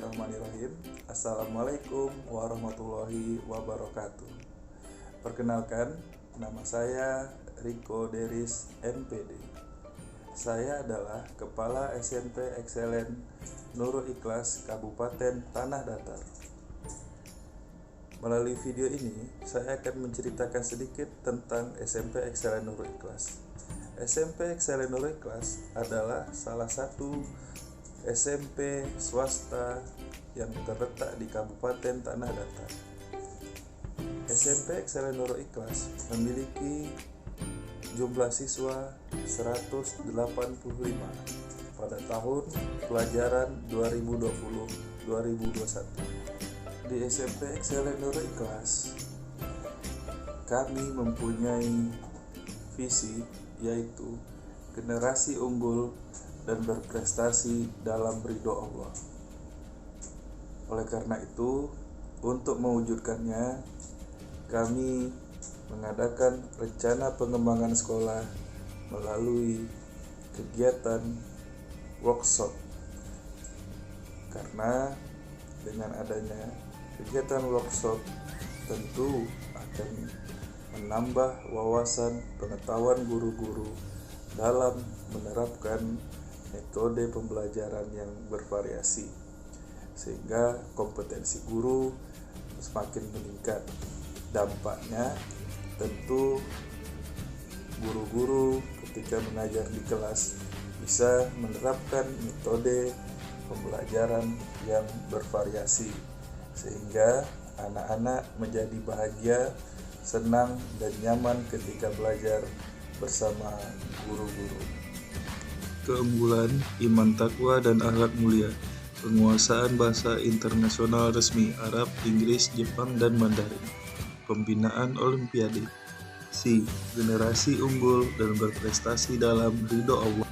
Bismillahirrahmanirrahim. Assalamualaikum warahmatullahi wabarakatuh. Perkenalkan, nama saya Riko Deris MPD. Saya adalah Kepala SMP Excellent Nurul Ikhlas Kabupaten Tanah Datar. Melalui video ini, saya akan menceritakan sedikit tentang SMP Excellent Nurul Ikhlas. SMP Excellent Nurul Ikhlas adalah salah satu SMP swasta yang terletak di Kabupaten Tanah Datar. SMP Excellent Nurul Ikhlas memiliki jumlah siswa 185 pada tahun pelajaran 2020-2021. Di SMP Excellent Nurul Ikhlas, kami mempunyai visi yaitu generasi unggul dan berprestasi dalam ridho Allah. Oleh karena itu, untuk mewujudkannya, kami mengadakan rencana pengembangan sekolah melalui kegiatan workshop. Karena dengan adanya kegiatan workshop tentu akan menambah wawasan pengetahuan guru-guru dalam menerapkan metode pembelajaran yang bervariasi, sehingga kompetensi guru semakin meningkat. Dampaknya tentu guru-guru ketika mengajar di kelas bisa menerapkan metode pembelajaran yang bervariasi, sehingga anak-anak menjadi bahagia, senang, dan nyaman ketika belajar bersama guru-guru. Keunggulan, iman takwa dan akhlak mulia, penguasaan bahasa internasional resmi Arab, Inggris, Jepang, dan Mandarin, pembinaan Olimpiade. C. Generasi unggul dan berprestasi dalam ridho Allah.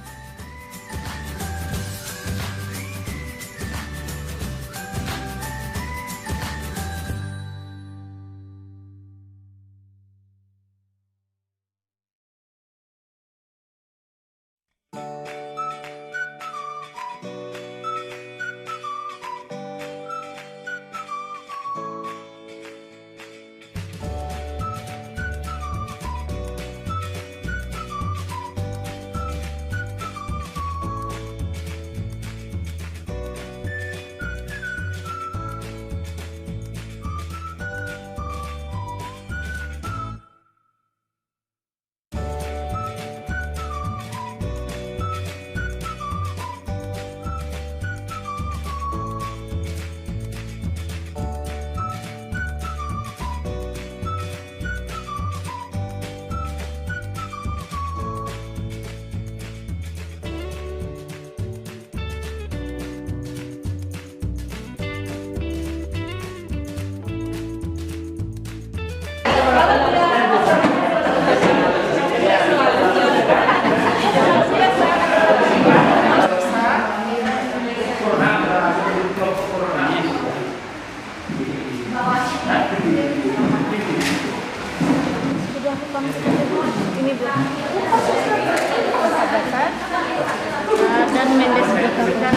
Ini buat persahabatan dan Mendes berkaitan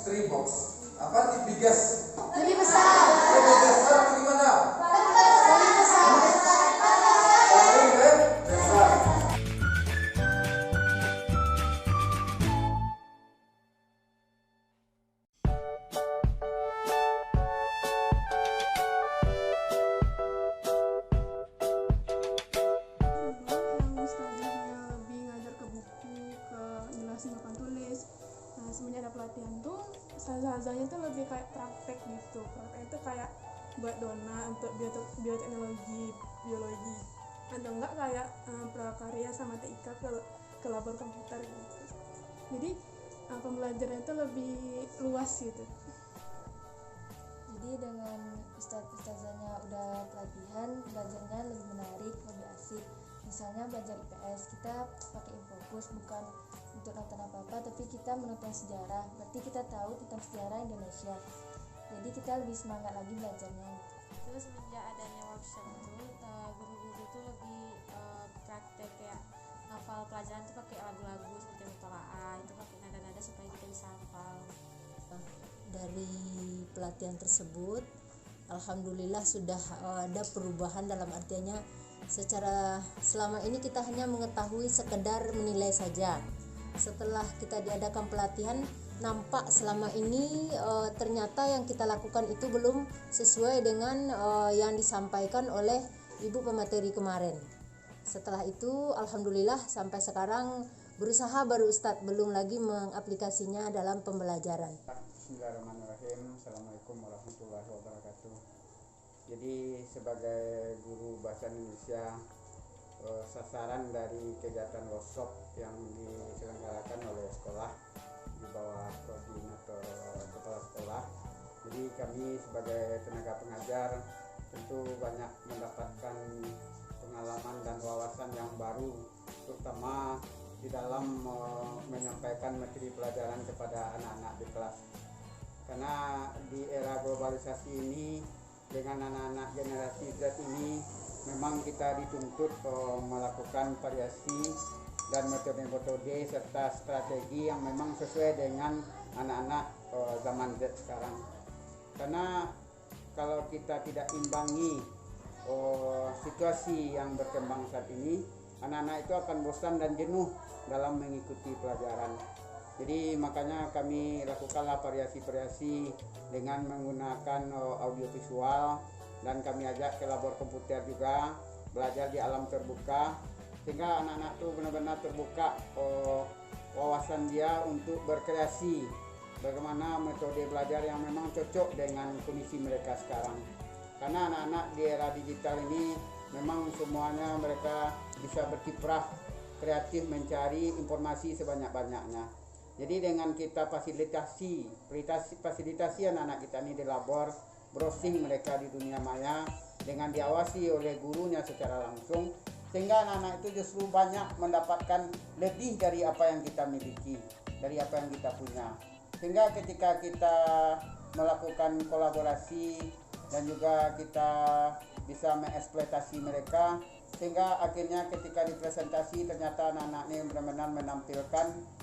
three box. Apa di biggest? lebih besar. Lebih besar di mana? Lebih besar. Paling besar. Yang ustazahnya lebih ngajar ke buku, ke jelasin papan tulis. Nah, semenjak ada pelatihan tuh ustazahnya tuh lebih kayak praktek gitu. Praktek itu kayak buat dona untuk bioteknologi, biologi, atau enggak kayak prakarya sama TIK ke labor komputer gitu. Jadi pembelajaran itu lebih luas gitu. Jadi Nanti dengan ustazahnya udah pelatihan, belajarnya lebih menarik, lebih asik. Misalnya belajar IPS, kita pakai Infokus bukan untuk nonton apa-apa, tapi kita menonton sejarah. Berarti kita tahu tentang sejarah Indonesia. Jadi kita lebih semangat lagi belajarnya. Terus semenjak adanya workshop itu guru-guru tuh lebih praktek kayak hafal pelajaran tuh pakai lagu-lagu seperti mutolaah, itu pakai nada-nada supaya kita bisa hafal. Dari pelatihan tersebut alhamdulillah sudah ada perubahan, dalam artinya secara selama ini kita hanya mengetahui sekedar menilai saja. Setelah kita diadakan pelatihan, nampak selama ini ternyata yang kita lakukan itu belum sesuai dengan yang disampaikan oleh ibu pemateri kemarin. Setelah itu alhamdulillah sampai sekarang berusaha baru Ustadz, belum lagi mengaplikasinya dalam pembelajaran. Bismillahirrahmanirrahim. Assalamualaikum warahmatullahi wabarakatuh. Jadi sebagai guru bahasa Indonesia, sasaran dari kegiatan workshop yang diselenggarakan oleh sekolah di bawah koordinator kepala sekolah. Jadi kami sebagai tenaga pengajar tentu banyak mendapatkan pengalaman dan wawasan yang baru, terutama di dalam menyampaikan materi pelajaran kepada anak-anak di kelas. Karena di era globalisasi ini, dengan anak-anak generasi Z ini, memang kita dituntut melakukan variasi dan metode-metode serta strategi yang memang sesuai dengan anak-anak zaman Z sekarang. Karena kalau kita tidak imbangi situasi yang berkembang saat ini, anak-anak itu akan bosan dan jenuh dalam mengikuti pelajaran. Jadi makanya kami lakukanlah variasi-variasi dengan menggunakan audiovisual, dan kami ajak ke labor komputer juga, belajar di alam terbuka, sehingga anak-anak itu benar-benar terbuka wawasan dia untuk berkreasi bagaimana metode belajar yang memang cocok dengan kondisi mereka sekarang. Karena anak-anak di era digital ini memang semuanya mereka bisa berkiprah kreatif mencari informasi sebanyak-banyaknya. Jadi dengan kita fasilitasi anak-anak kita ini di labor, browsing mereka di dunia maya dengan diawasi oleh gurunya secara langsung, sehingga anak-anak itu justru banyak mendapatkan lebih dari apa yang kita miliki, dari apa yang kita punya. Sehingga ketika kita melakukan kolaborasi dan juga kita bisa mengeksploitasi mereka, sehingga akhirnya ketika dipresentasi ternyata anak-anak ini benar-benar menampilkan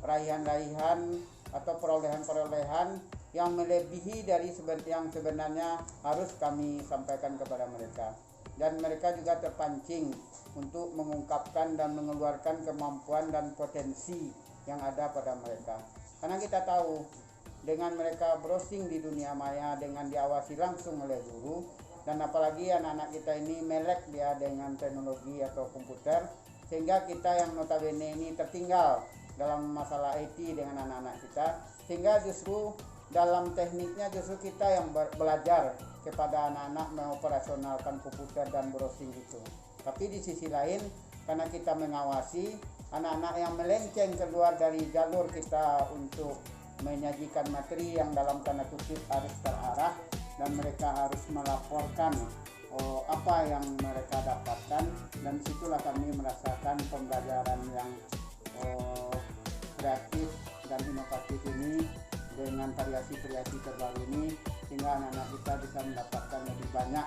raihan-raihan atau perolehan-perolehan yang melebihi dari yang sebenarnya harus kami sampaikan kepada mereka. Dan mereka juga terpancing untuk mengungkapkan dan mengeluarkan kemampuan dan potensi yang ada pada mereka. Karena kita tahu dengan mereka browsing di dunia maya dengan diawasi langsung oleh guru, dan apalagi anak-anak kita ini melek dia dengan teknologi atau komputer, sehingga kita yang notabene ini tertinggal dalam masalah IT dengan anak-anak kita, sehingga justru dalam tekniknya justru kita yang belajar kepada anak-anak mengoperasionalkan komputer dan browsing itu. Tapi di sisi lain, karena kita mengawasi anak-anak yang melenceng keluar dari jalur kita untuk menyajikan materi yang dalam tanda kutip harus terarah, dan mereka harus melaporkan apa yang mereka dapatkan, dan situlah kami merasakan pembelajaran yang kreatif dan inovatif ini dengan variasi-variasi terbaru ini, sehingga anak-anak kita bisa mendapatkan lebih banyak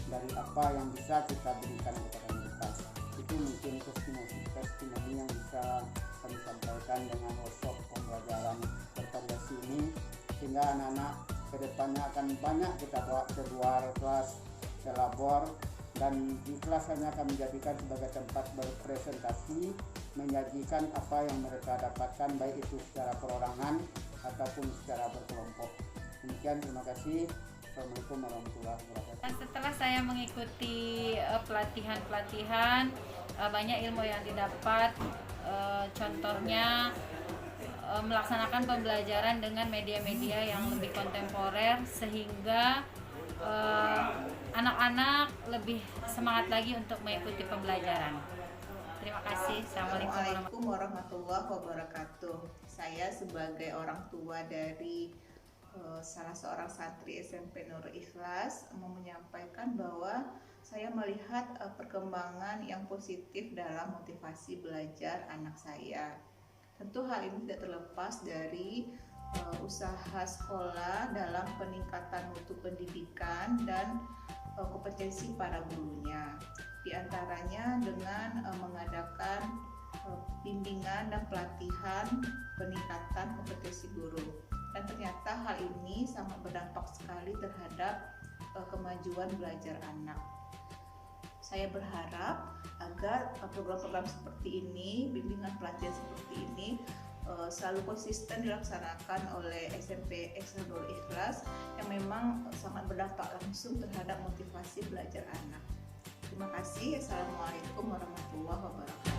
dari apa yang bisa kita berikan kepada mereka. Itu mungkin testimoni yang bisa kami sampaikan dengan workshop pembelajaran bervariasi ini, sehingga anak-anak kedepannya akan banyak kita bawa ke luar kelas, ke labor, dan di kelas hanya kami jadikan sebagai tempat berpresentasi, menyajikan apa yang mereka dapatkan baik itu secara perorangan ataupun secara berkelompok. Demikian, terima kasih. Assalamualaikum warahmatullahi wabarakatuh. Setelah saya mengikuti pelatihan-pelatihan, banyak ilmu yang didapat. Contohnya melaksanakan pembelajaran dengan media-media yang lebih kontemporer, sehingga anak-anak lebih semangat lagi untuk mengikuti pembelajaran. Terima kasih. Assalamualaikum warahmatullahi wabarakatuh. Saya sebagai orang tua dari salah seorang santri SMP Nurul Ikhlas mau menyampaikan bahwa saya melihat perkembangan yang positif dalam motivasi belajar anak saya. Tentu hal ini tidak terlepas dari usaha sekolah dalam peningkatan mutu pendidikan dan kompetensi para gurunya. Di antaranya dengan mengadakan bimbingan dan pelatihan peningkatan kompetensi guru. Dan ternyata hal ini sangat berdampak sekali terhadap kemajuan belajar anak. Saya berharap agar program-program seperti ini, bimbingan pelatihan seperti ini selalu konsisten dilaksanakan oleh SMP Ekstra Nurul Ikhlas yang memang sangat berdampak langsung terhadap motivasi belajar anak. Terima kasih. Assalamualaikum warahmatullahi wabarakatuh.